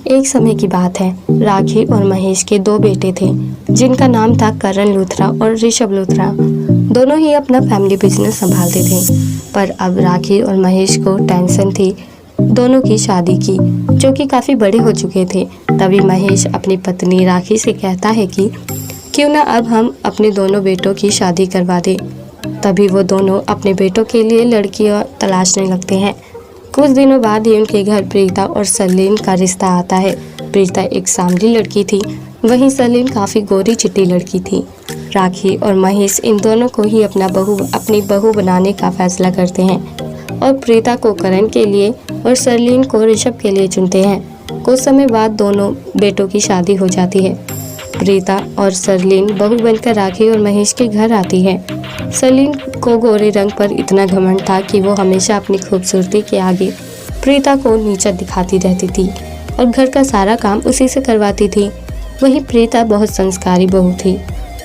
एक समय की बात है, राखी और महेश के दो बेटे थे जिनका नाम था करण लूथरा और ऋषभ लूथरा। दोनों ही अपना फैमिली बिजनेस संभालते थे, पर अब राखी और महेश को टेंशन थी दोनों की शादी की, जो कि काफ़ी बड़े हो चुके थे। तभी महेश अपनी पत्नी राखी से कहता है कि क्यों ना अब हम अपने दोनों बेटों की शादी करवा दें। तभी वो दोनों अपने बेटों के लिए लड़कियां तलाशने लगते हैं। कुछ दिनों बाद ही उनके घर प्रीता और सरलीन का रिश्ता आता है। प्रीता एक सांवली लड़की थी, वहीं सरलीन काफ़ी गोरी चिट्टी लड़की थी। राखी और महेश इन दोनों को ही अपनी बहू बनाने का फैसला करते हैं और प्रीता को करण के लिए और सरलीन को ऋषभ के लिए चुनते हैं। कुछ समय बाद दोनों बेटों की शादी हो जाती है। प्रीता और सरलीन बहू बनकर राखी और महेश के घर आती है। सरलीन को गोरे रंग पर इतना घमंड था कि वो हमेशा अपनी खूबसूरती के आगे प्रीता को नीचा दिखाती रहती थी और घर का सारा काम उसी से करवाती थी। वहीं प्रीता बहुत संस्कारी बहू थी,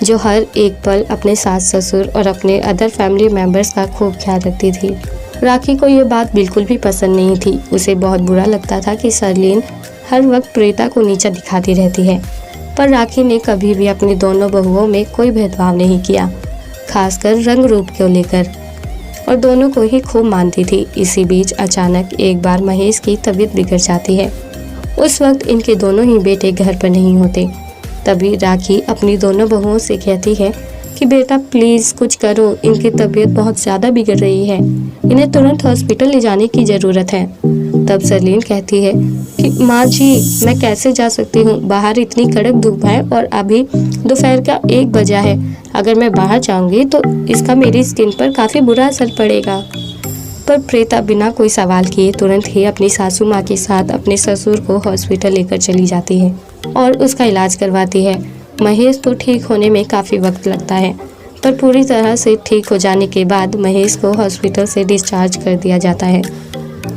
जो हर एक पल अपने सास ससुर और अपने अदर फैमिली मेंबर्स का खूब ख्याल रखती थी। राखी को ये बात बिल्कुल भी पसंद नहीं थी। उसे बहुत बुरा लगता था कि सरलीन हर वक्त प्रीता को नीचा दिखाती रहती है, पर राखी ने कभी भी अपनी दोनों बहुओं में कोई भेदभाव नहीं किया, खासकर रंग रूप को लेकर, और दोनों को ही खूब मानती थी। इसी बीच अचानक एक बार महेश की तबीयत बिगड़ जाती है। उस वक्त इनके दोनों ही बेटे घर पर नहीं होते। तभी राखी अपनी दोनों बहुओं से कहती है कि बेटा प्लीज़ कुछ करो, इनकी तबीयत बहुत ज़्यादा बिगड़ रही है, इन्हें तुरंत हॉस्पिटल ले जाने की ज़रूरत है। तब सरलीन कहती है कि माँ जी, मैं कैसे जा सकती हूँ, बाहर इतनी कड़क धूप है और अभी दोपहर का 1 बजा है। अगर मैं बाहर जाऊँगी तो इसका मेरी स्किन पर काफ़ी बुरा असर पड़ेगा। पर प्रीता बिना कोई सवाल किए तुरंत ही अपनी सासू माँ के साथ अपने ससुर को हॉस्पिटल लेकर चली जाती है और उसका इलाज करवाती है। महेश तो ठीक होने में काफ़ी वक्त लगता है, पर पूरी तरह से ठीक हो जाने के बाद महेश को हॉस्पिटल से डिस्चार्ज कर दिया जाता है।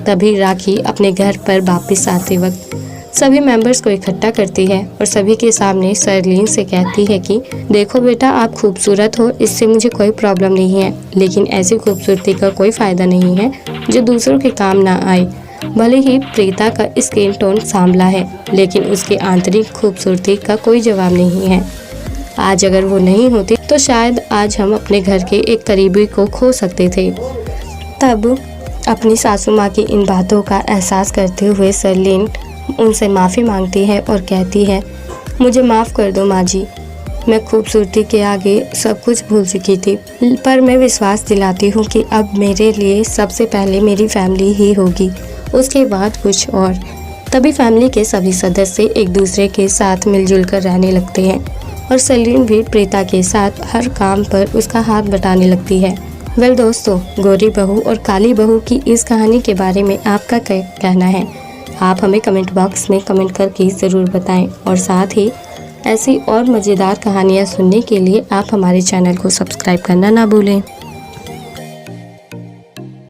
तभी राखी अपने घर पर वापस आते वक्त सभी मेंबर्स को इकट्ठा करती है और सभी के सामने सरलीन से कहती है कि देखो बेटा, आप खूबसूरत हो, इससे मुझे कोई प्रॉब्लम नहीं है, लेकिन ऐसी खूबसूरती का कोई फ़ायदा नहीं है जो दूसरों के काम ना आए। भले ही प्रीता का स्किन टोन सांवला है, लेकिन उसकी आंतरिक खूबसूरती का कोई जवाब नहीं है। आज अगर वो नहीं होती तो शायद आज हम अपने घर के एक करीबी को खो सकते थे। तब अपनी सासू माँ की इन बातों का एहसास करते हुए सरलीन उनसे माफ़ी मांगती है और कहती है, मुझे माफ़ कर दो माँ जी, मैं खूबसूरती के आगे सब कुछ भूल चुकी थी, पर मैं विश्वास दिलाती हूँ कि अब मेरे लिए सबसे पहले मेरी फैमिली ही होगी, उसके बाद कुछ और। तभी फैमिली के सभी सदस्य एक दूसरे के साथ मिलजुल कर रहने लगते हैं और सरलीन भी प्रीता के साथ हर काम पर उसका हाथ बटाने लगती है। वेल दोस्तों, गोरी बहू और काली बहू की इस कहानी के बारे में आपका क्या कहना है? आप हमें कमेंट बॉक्स में कमेंट करके ज़रूर बताएं और साथ ही ऐसी और मज़ेदार कहानियाँ सुनने के लिए आप हमारे चैनल को सब्सक्राइब करना ना भूलें।